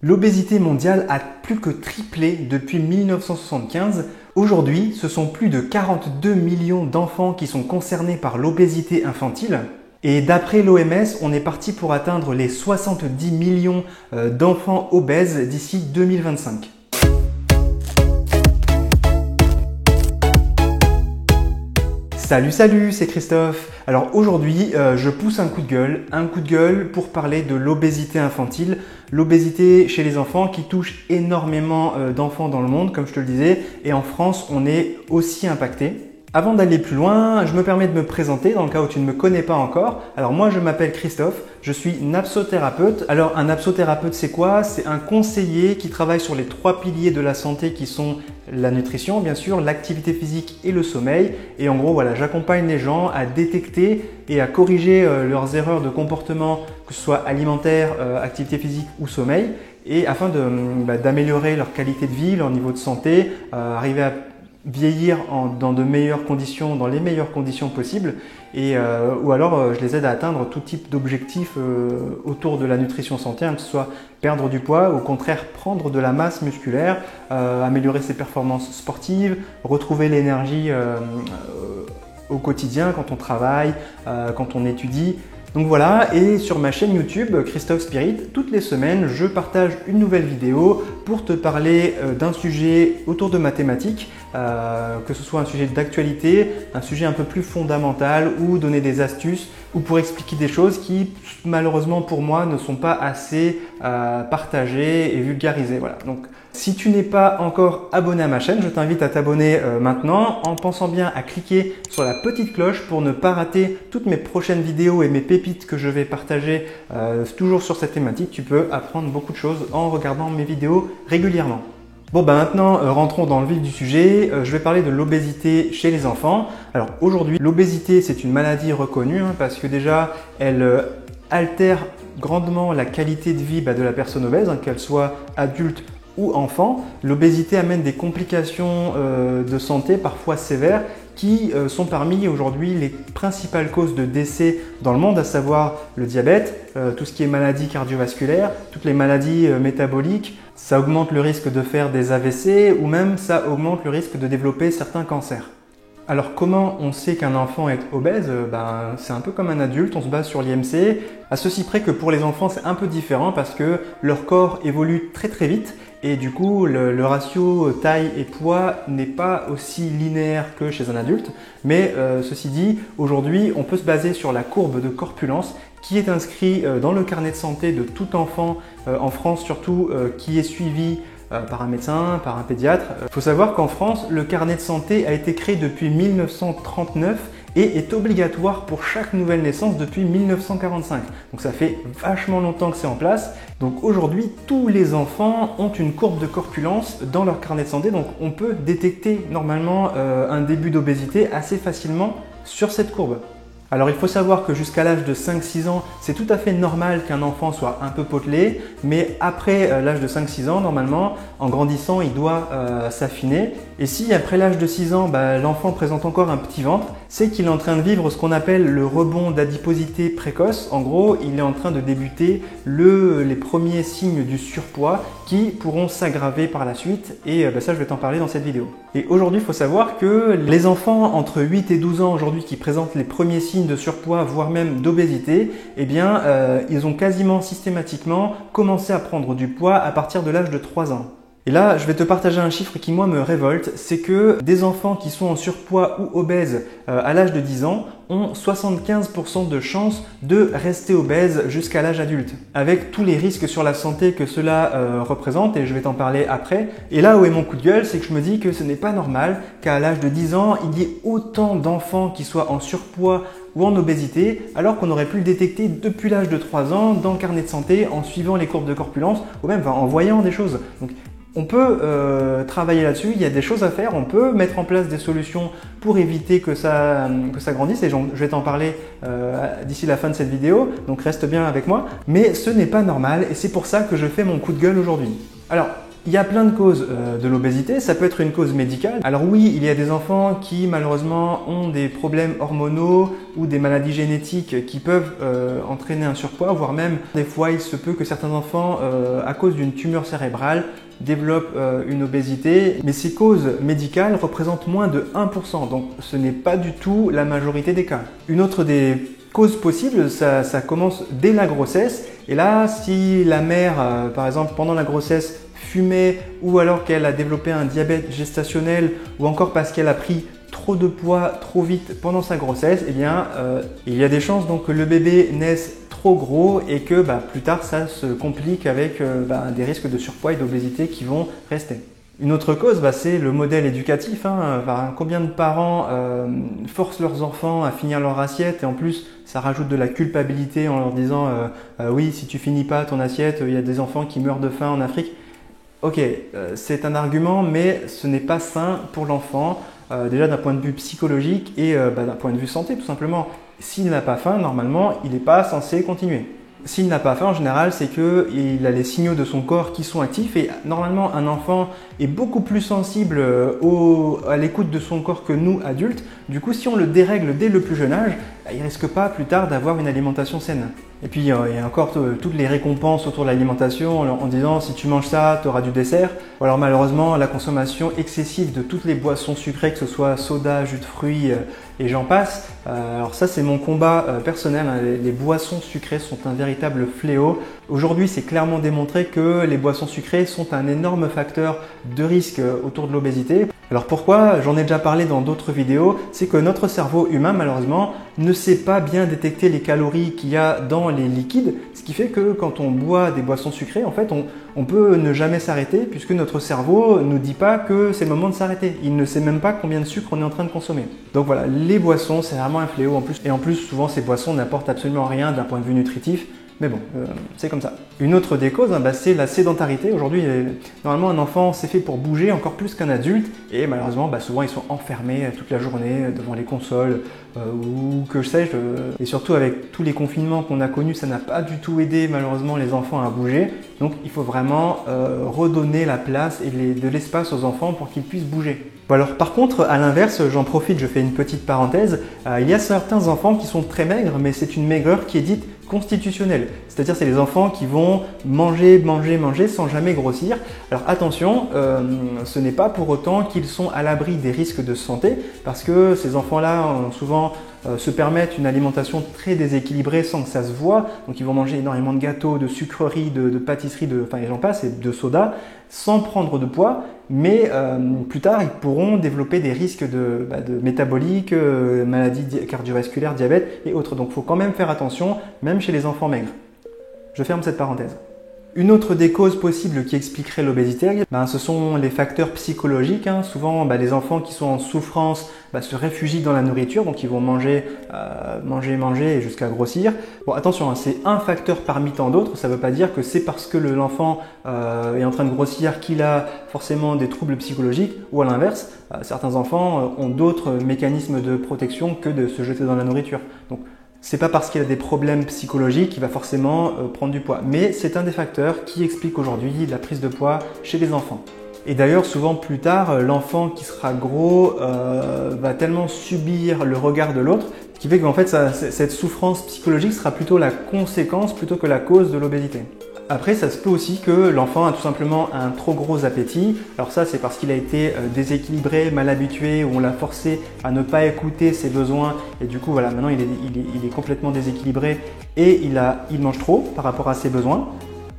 L'obésité mondiale a plus que triplé depuis 1975. Aujourd'hui, ce sont plus de 42 millions d'enfants qui sont concernés par l'obésité infantile. Et d'après l'OMS, on est parti pour atteindre les 70 millions d'enfants obèses d'ici 2025. Salut, c'est Christophe. Alors aujourd'hui, je pousse un coup de gueule pour parler de l'obésité infantile, l'obésité chez les enfants qui touche énormément d'enfants dans le monde, comme je te le disais, et en France, on est aussi impacté. Avant d'aller plus loin, je me permets de me présenter dans le cas où tu ne me connais pas encore. Alors moi, je m'appelle Christophe, je suis napsothérapeute. Alors un napsothérapeute, c'est quoi? C'est un conseiller qui travaille sur les 3 piliers de la santé qui sont la nutrition, bien sûr, l'activité physique et le sommeil. Et en gros, voilà, j'accompagne les gens à détecter et à corriger leurs erreurs de comportement, que ce soit alimentaire, activité physique ou sommeil, et afin d'améliorer leur qualité de vie, leur niveau de santé, arriver à vieillir dans de meilleures conditions, dans les meilleures conditions possibles, ou alors je les aide à atteindre tout type d'objectifs autour de la nutrition santé, que ce soit perdre du poids ou au contraire prendre de la masse musculaire, améliorer ses performances sportives, retrouver l'énergie au quotidien quand on travaille, quand on étudie. Donc voilà, et sur ma chaîne YouTube Christophe Spirit, toutes les semaines, je partage une nouvelle vidéo pour te parler d'un sujet autour de mathématiques, que ce soit un sujet d'actualité, un sujet un peu plus fondamental ou donner des astuces ou pour expliquer des choses qui malheureusement pour moi ne sont pas assez partagées et vulgarisées. Voilà. Donc si tu n'es pas encore abonné à ma chaîne, je t'invite à t'abonner maintenant en pensant bien à cliquer sur la petite cloche pour ne pas rater toutes mes prochaines vidéos et mes pépites que je vais partager toujours sur cette thématique. Tu peux apprendre beaucoup de choses en regardant mes vidéos régulièrement. Bon, maintenant, rentrons dans le vif du sujet. Je vais parler de l'obésité chez les enfants. Alors aujourd'hui, l'obésité, c'est une maladie reconnue parce que déjà, elle altère grandement la qualité de vie de la personne obèse, qu'elle soit adulte ou enfant. L'obésité amène des complications de santé parfois sévères qui sont parmi aujourd'hui les principales causes de décès dans le monde, à savoir le diabète, tout ce qui est maladies cardiovasculaires, toutes les maladies métaboliques. Ça augmente le risque de faire des AVC ou même ça augmente le risque de développer certains cancers. Alors comment on sait qu'un enfant est obèse? C'est un peu comme un adulte, on se base sur l'IMC, à ceci près que pour les enfants c'est un peu différent parce que leur corps évolue très vite et du coup le ratio taille et poids n'est pas aussi linéaire que chez un adulte. Mais ceci dit, aujourd'hui on peut se baser sur la courbe de corpulence qui est inscrit dans le carnet de santé de tout enfant en France, surtout qui est suivi par un médecin, par un pédiatre. Il faut savoir qu'en France, le carnet de santé a été créé depuis 1939 et est obligatoire pour chaque nouvelle naissance depuis 1945. Donc ça fait vachement longtemps que c'est en place. Donc aujourd'hui, tous les enfants ont une courbe de corpulence dans leur carnet de santé. Donc on peut détecter normalement un début d'obésité assez facilement sur cette courbe. Alors il faut savoir que jusqu'à l'âge de 5-6 ans, c'est tout à fait normal qu'un enfant soit un peu potelé, mais après l'âge de 5-6 ans, normalement, en grandissant, il doit s'affiner. Et si après l'âge de 6 ans, l'enfant présente encore un petit ventre, c'est qu'il est en train de vivre ce qu'on appelle le rebond d'adiposité précoce. En gros, il est en train de débuter les premiers signes du surpoids qui pourront s'aggraver par la suite et ça je vais t'en parler dans cette vidéo. Et aujourd'hui, il faut savoir que les enfants entre 8 et 12 ans aujourd'hui qui présentent les premiers signes de surpoids, voire même d'obésité, ils ont quasiment systématiquement commencé à prendre du poids à partir de l'âge de 3 ans. Et là, je vais te partager un chiffre qui, moi, me révolte, c'est que des enfants qui sont en surpoids ou obèses à l'âge de 10 ans ont 75% de chances de rester obèses jusqu'à l'âge adulte, avec tous les risques sur la santé que cela représente, et je vais t'en parler après. Et là où est mon coup de gueule, c'est que je me dis que ce n'est pas normal qu'à l'âge de 10 ans, il y ait autant d'enfants qui soient en surpoids ou en obésité, alors qu'on aurait pu le détecter depuis l'âge de 3 ans dans le carnet de santé, en suivant les courbes de corpulence, ou même en voyant des choses. Donc, on peut travailler là-dessus, il y a des choses à faire, on peut mettre en place des solutions pour éviter que ça grandisse et je vais t'en parler d'ici la fin de cette vidéo, donc reste bien avec moi. Mais ce n'est pas normal et c'est pour ça que je fais mon coup de gueule aujourd'hui. Alors, Il y a plein de causes de l'obésité, ça peut être une cause médicale. Alors oui, il y a des enfants qui malheureusement ont des problèmes hormonaux ou des maladies génétiques qui peuvent entraîner un surpoids, voire même des fois il se peut que certains enfants, à cause d'une tumeur cérébrale, développent une obésité. Mais ces causes médicales représentent moins de 1%, donc ce n'est pas du tout la majorité des cas. Une autre des causes possibles, ça commence dès la grossesse. Et là, si la mère, par exemple, pendant la grossesse, fumait ou alors qu'elle a développé un diabète gestationnel ou encore parce qu'elle a pris trop de poids trop vite pendant sa grossesse, eh bien, il y a des chances donc que le bébé naisse trop gros et que plus tard ça se complique avec des risques de surpoids et d'obésité qui vont rester. Une autre cause, c'est le modèle éducatif. Combien de parents forcent leurs enfants à finir leur assiette et en plus ça rajoute de la culpabilité en leur disant oui, si tu finis pas ton assiette, il y a des enfants qui meurent de faim en Afrique. Ok, c'est un argument, mais ce n'est pas sain pour l'enfant, déjà d'un point de vue psychologique et d'un point de vue santé tout simplement. S'il n'a pas faim, normalement, il n'est pas censé continuer. S'il n'a pas faim, en général, c'est qu'il a les signaux de son corps qui sont actifs et normalement, un enfant est beaucoup plus sensible à l'écoute de son corps que nous, adultes. Du coup, si on le dérègle dès le plus jeune âge, il ne risque pas plus tard d'avoir une alimentation saine. Et puis, il y a encore toutes les récompenses autour de l'alimentation en disant si tu manges ça, tu auras du dessert. Ou alors malheureusement, la consommation excessive de toutes les boissons sucrées, que ce soit soda, jus de fruits et j'en passe. Alors ça, c'est mon combat personnel. Les boissons sucrées sont un véritable fléau. Aujourd'hui, c'est clairement démontré que les boissons sucrées sont un énorme facteur de risque autour de l'obésité. Alors pourquoi? J'en ai déjà parlé dans d'autres vidéos, c'est que notre cerveau humain malheureusement ne sait pas bien détecter les calories qu'il y a dans les liquides, ce qui fait que quand on boit des boissons sucrées, en fait on peut ne jamais s'arrêter puisque notre cerveau ne nous dit pas que c'est le moment de s'arrêter. Il ne sait même pas combien de sucre on est en train de consommer. Donc voilà, les boissons c'est vraiment un fléau en plus. Et en plus souvent ces boissons n'apportent absolument rien d'un point de vue nutritif. Mais bon, c'est comme ça. Une autre des causes, c'est la sédentarité. Aujourd'hui, normalement, un enfant, c'est fait pour bouger encore plus qu'un adulte. Et malheureusement, souvent, ils sont enfermés toute la journée devant les consoles ou que sais-je. Et surtout, avec tous les confinements qu'on a connus, ça n'a pas du tout aidé, malheureusement, les enfants à bouger. Donc, il faut vraiment redonner la place et de l'espace aux enfants pour qu'ils puissent bouger. Bon alors, par contre, à l'inverse, j'en profite, je fais une petite parenthèse. Il y a certains enfants qui sont très maigres, mais c'est une maigreur qui est dite constitutionnelle. C'est-à-dire c'est les enfants qui vont manger sans jamais grossir. Alors attention, ce n'est pas pour autant qu'ils sont à l'abri des risques de santé parce que ces enfants-là souvent se permettent une alimentation très déséquilibrée sans que ça se voit. Donc ils vont manger énormément de gâteaux, de sucreries, de pâtisseries, et j'en passe, et de soda sans prendre de poids. Mais plus tard, ils pourront développer des risques de métaboliques, maladies cardiovasculaires, diabète et autres. Donc il faut quand même faire attention, même chez les enfants maigres. Je ferme cette parenthèse. Une autre des causes possibles qui expliquerait l'obésité, ce sont les facteurs psychologiques. Souvent, les enfants qui sont en souffrance se réfugient dans la nourriture, donc ils vont manger et jusqu'à grossir. Bon, attention, c'est un facteur parmi tant d'autres. Ça ne veut pas dire que c'est parce que l'enfant est en train de grossir qu'il a forcément des troubles psychologiques, ou à l'inverse, certains enfants ont d'autres mécanismes de protection que de se jeter dans la nourriture. Donc, c'est pas parce qu'il a des problèmes psychologiques qu'il va forcément prendre du poids. Mais c'est un des facteurs qui explique aujourd'hui la prise de poids chez les enfants. Et d'ailleurs, souvent plus tard, l'enfant qui sera gros va tellement subir le regard de l'autre, ce qui fait qu'en fait, cette souffrance psychologique sera plutôt la conséquence plutôt que la cause de l'obésité. Après, ça se peut aussi que l'enfant a tout simplement un trop gros appétit. Alors ça, c'est parce qu'il a été déséquilibré, mal habitué, ou on l'a forcé à ne pas écouter ses besoins. Et du coup, voilà, maintenant il est complètement déséquilibré et il mange trop par rapport à ses besoins.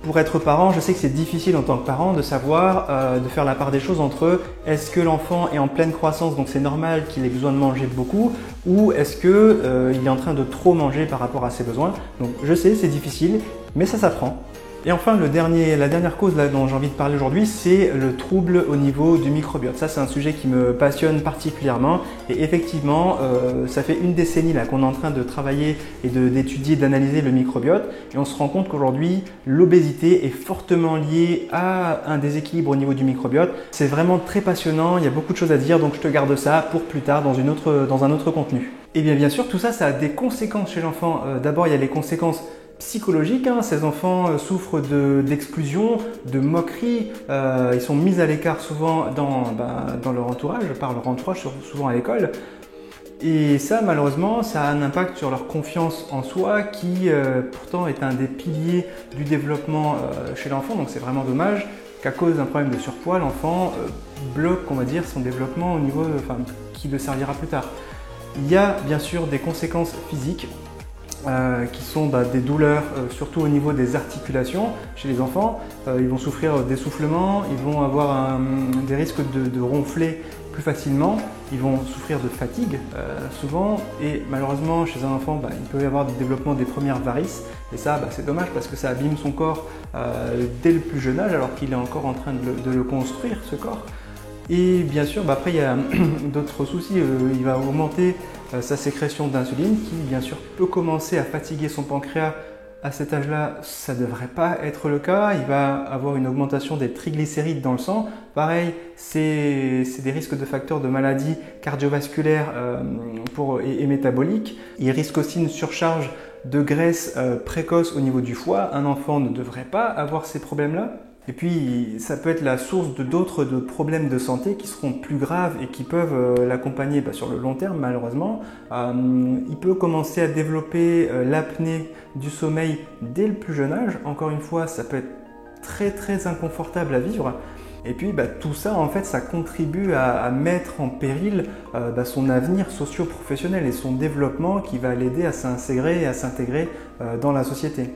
Pour être parent, je sais que c'est difficile en tant que parent de savoir, de faire la part des choses entre est-ce que l'enfant est en pleine croissance, donc c'est normal qu'il ait besoin de manger beaucoup, ou est-ce qu'il est en train de trop manger par rapport à ses besoins. Donc je sais, c'est difficile, mais ça s'apprend. Et enfin, la dernière cause dont j'ai envie de parler aujourd'hui, c'est le trouble au niveau du microbiote. Ça, c'est un sujet qui me passionne particulièrement. Et effectivement, ça fait une décennie qu'on est en train de travailler et d'étudier, d'analyser le microbiote. Et on se rend compte qu'aujourd'hui, l'obésité est fortement liée à un déséquilibre au niveau du microbiote. C'est vraiment très passionnant, il y a beaucoup de choses à dire, donc je te garde ça pour plus tard dans un autre contenu. Et bien sûr, tout ça, ça a des conséquences chez l'enfant. D'abord, il y a les conséquences psychologique. Ces enfants souffrent d'exclusion, de moquerie, ils sont mis à l'écart souvent dans leur entourage, par leur entourage, souvent à l'école. Et ça, malheureusement, ça a un impact sur leur confiance en soi qui, pourtant, est un des piliers du développement chez l'enfant. Donc c'est vraiment dommage qu'à cause d'un problème de surpoids, l'enfant bloque, on va dire, son développement au niveau qui le servira plus tard. Il y a bien sûr des conséquences physiques qui sont des douleurs, surtout au niveau des articulations chez les enfants. Ils vont souffrir d'essoufflement, ils vont avoir des risques de ronfler plus facilement, ils vont souffrir de fatigue souvent, et malheureusement chez un enfant il peut y avoir du développement des premières varices, et ça c'est dommage parce que ça abîme son corps dès le plus jeune âge alors qu'il est encore en train de le construire, ce corps. Et bien sûr après il y a d'autres soucis, il va augmenter sa sécrétion d'insuline qui bien sûr peut commencer à fatiguer son pancréas. À cet âge-là, ça ne devrait pas être le cas. Il va avoir une augmentation des triglycérides dans le sang. Pareil, c'est des risques de facteurs de maladies cardiovasculaires et métaboliques. Il risque aussi une surcharge de graisse précoce au niveau du foie. Un enfant ne devrait pas avoir ces problèmes-là. Et puis, ça peut être la source d'autres problèmes de santé qui seront plus graves et qui peuvent l'accompagner sur le long terme, malheureusement. Il peut commencer à développer l'apnée du sommeil dès le plus jeune âge. Encore une fois, ça peut être très très inconfortable à vivre. Et puis, tout ça, en fait, ça contribue à mettre en péril son avenir socio-professionnel et son développement qui va l'aider à s'intégrer et à s'intégrer dans la société.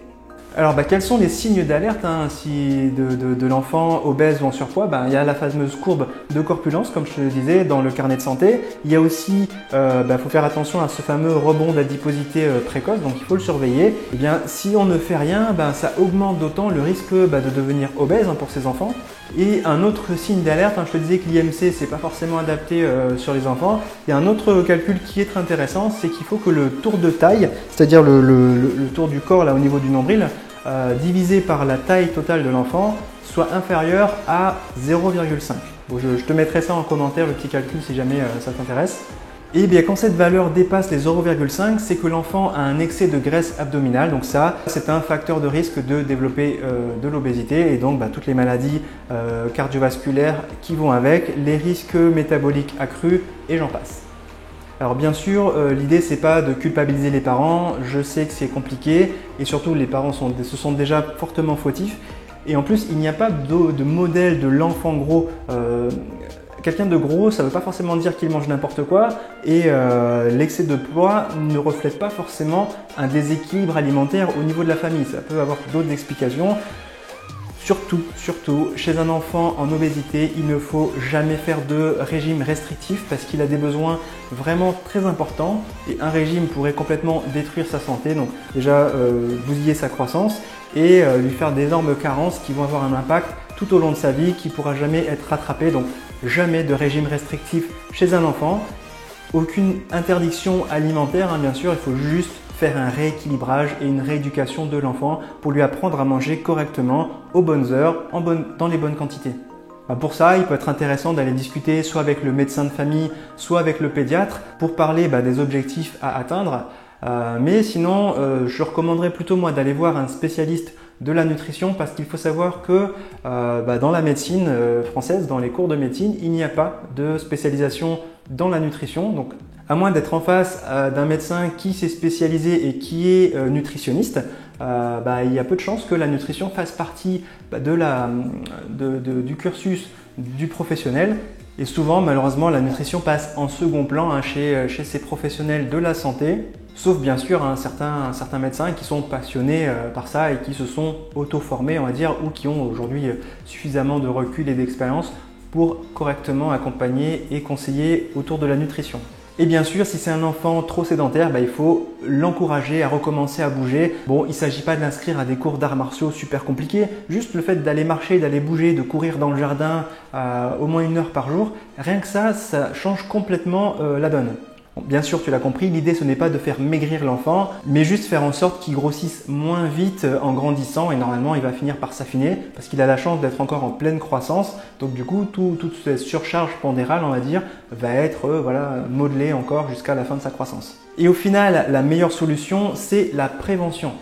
Alors, quels sont les signes d'alerte de l'enfant obèse ou en surpoids? Il y a la fameuse courbe de corpulence, comme je te le disais, dans le carnet de santé. Il y a aussi, faut faire attention à ce fameux rebond d'adiposité précoce, donc il faut le surveiller. Et bien, si on ne fait rien, ça augmente d'autant le risque de devenir obèse pour ces enfants. Et un autre signe d'alerte, je te disais que l'IMC, c'est pas forcément adapté sur les enfants. Il y a un autre calcul qui est très intéressant, c'est qu'il faut que le tour de taille, c'est-à-dire le tour du corps là au niveau du nombril, divisé par la taille totale de l'enfant, soit inférieur à 0,5. Bon, je te mettrai ça en commentaire, le petit calcul, si jamais ça t'intéresse. Et bien quand cette valeur dépasse les 0,5, c'est que l'enfant a un excès de graisse abdominale. Donc ça, c'est un facteur de risque de développer de l'obésité et donc toutes les maladies cardiovasculaires qui vont avec, les risques métaboliques accrus et j'en passe. Alors bien sûr, l'idée c'est pas de culpabiliser les parents, je sais que c'est compliqué et surtout les parents se sont déjà fortement fautifs et en plus il n'y a pas de modèle de l'enfant gros. Quelqu'un de gros, ça ne veut pas forcément dire qu'il mange n'importe quoi et l'excès de poids ne reflète pas forcément un déséquilibre alimentaire au niveau de la famille. Ça peut avoir d'autres explications. Surtout, chez un enfant en obésité, il ne faut jamais faire de régime restrictif parce qu'il a des besoins vraiment très importants et un régime pourrait complètement détruire sa santé, donc déjà bousiller sa croissance et lui faire d'énormes carences qui vont avoir un impact tout au long de sa vie qui ne pourra jamais être rattrapé. Donc jamais de régime restrictif chez un enfant, aucune interdiction alimentaire, bien sûr, il faut juste faire un rééquilibrage et une rééducation de l'enfant pour lui apprendre à manger correctement, aux bonnes heures, dans les bonnes quantités. Pour ça, il peut être intéressant d'aller discuter soit avec le médecin de famille, soit avec le pédiatre pour parler des objectifs à atteindre. Mais sinon, je recommanderais plutôt moi d'aller voir un spécialiste de la nutrition parce qu'il faut savoir que dans la médecine française, dans les cours de médecine, il n'y a pas de spécialisation dans la nutrition. Donc, à moins d'être en face d'un médecin qui s'est spécialisé et qui est nutritionniste, il y a peu de chances que la nutrition fasse partie du cursus du professionnel. Et souvent, malheureusement, la nutrition passe en second plan chez ces professionnels de la santé, sauf bien sûr certains médecins qui sont passionnés par ça et qui se sont auto-formés, on va dire, ou qui ont aujourd'hui suffisamment de recul et d'expérience pour correctement accompagner et conseiller autour de la nutrition. Et bien sûr, si c'est un enfant trop sédentaire, il faut l'encourager à recommencer à bouger. Bon, il ne s'agit pas de l'inscrire à des cours d'arts martiaux super compliqués, juste le fait d'aller marcher, d'aller bouger, de courir dans le jardin au moins 1 heure par jour, rien que ça change complètement la donne. Bon, bien sûr, tu l'as compris, l'idée ce n'est pas de faire maigrir l'enfant, mais juste faire en sorte qu'il grossisse moins vite en grandissant et normalement il va finir par s'affiner parce qu'il a la chance d'être encore en pleine croissance. Donc du coup, toute cette surcharge pondérale, on va dire, va être modelée encore jusqu'à la fin de sa croissance. Et au final, la meilleure solution, c'est la prévention.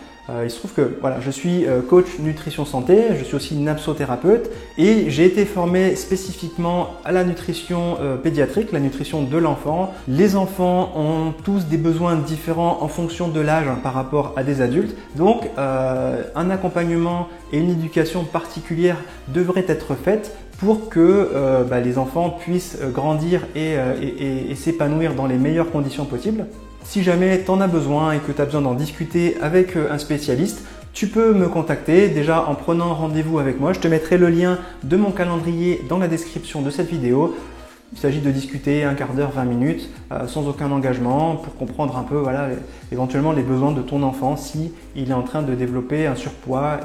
Il se trouve que voilà, je suis coach nutrition santé, je suis aussi napsothérapeute et j'ai été formé spécifiquement à la nutrition pédiatrique, la nutrition de l'enfant. Les enfants ont tous des besoins différents en fonction de l'âge par rapport à des adultes. Donc un accompagnement et une éducation particulière devraient être faites pour que les enfants puissent grandir et s'épanouir dans les meilleures conditions possibles. Si jamais tu en as besoin et que tu as besoin d'en discuter avec un spécialiste, tu peux me contacter déjà en prenant rendez-vous avec moi. Je te mettrai le lien de mon calendrier dans la description de cette vidéo. Il s'agit de discuter un quart d'heure, 20 minutes, sans aucun engagement pour comprendre un peu éventuellement les besoins de ton enfant si il est en train de développer un surpoids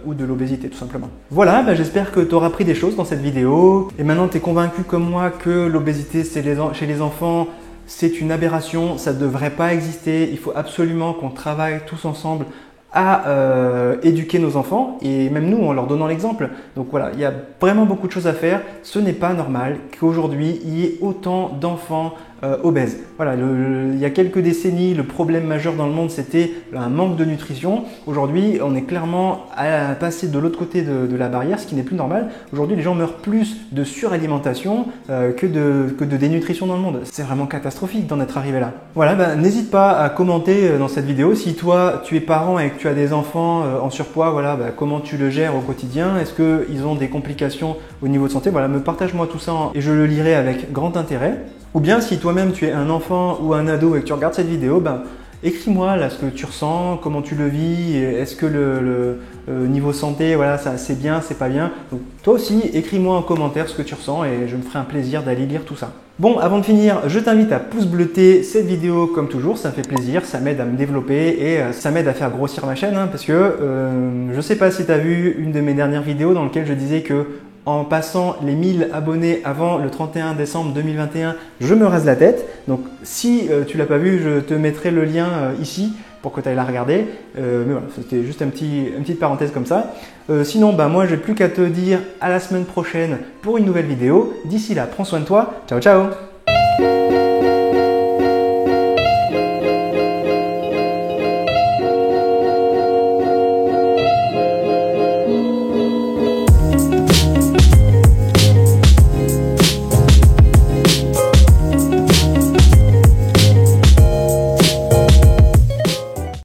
ou de l'obésité tout simplement. Voilà, j'espère que tu auras appris des choses dans cette vidéo et maintenant tu es convaincu comme moi que l'obésité chez les enfants c'est une aberration, ça ne devrait pas exister. Il faut absolument qu'on travaille tous ensemble à éduquer nos enfants et même nous en leur donnant l'exemple. Donc voilà, il y a vraiment beaucoup de choses à faire. Ce n'est pas normal qu'aujourd'hui il y ait autant d'enfants obèses. Voilà, il y a quelques décennies, le problème majeur dans le monde c'était un manque de nutrition. Aujourd'hui, on est clairement passé de l'autre côté de la barrière, ce qui n'est plus normal. Aujourd'hui, les gens meurent plus de suralimentation que de dénutrition dans le monde. C'est vraiment catastrophique d'en être arrivé là. Voilà, n'hésite pas à commenter dans cette vidéo si toi tu es parent et que tu as des enfants en surpoids, voilà, comment tu le gères au quotidien. Est-ce qu'ils ont des complications au niveau de santé? Voilà, partage-moi tout ça et je le lirai avec grand intérêt. Ou bien si toi-même tu es un enfant ou un ado et que tu regardes cette vidéo, écris-moi là ce que tu ressens, comment tu le vis, est-ce que le niveau santé, voilà, c'est bien, c'est pas bien. Donc toi aussi, écris-moi en commentaire ce que tu ressens et je me ferai un plaisir d'aller lire tout ça. Bon, avant de finir, je t'invite à pouce bleuter cette vidéo comme toujours, ça me fait plaisir, ça m'aide à me développer et ça m'aide à faire grossir ma chaîne parce que je sais pas si tu as vu une de mes dernières vidéos dans laquelle je disais que en passant les 1000 abonnés avant le 31 décembre 2021, je me rase la tête. Donc si tu l'as pas vu, je te mettrai le lien ici pour que tu ailles la regarder. Mais voilà, c'était juste une petite parenthèse comme ça. Sinon, moi, je n'ai plus qu'à te dire à la semaine prochaine pour une nouvelle vidéo. D'ici là, prends soin de toi. Ciao, ciao!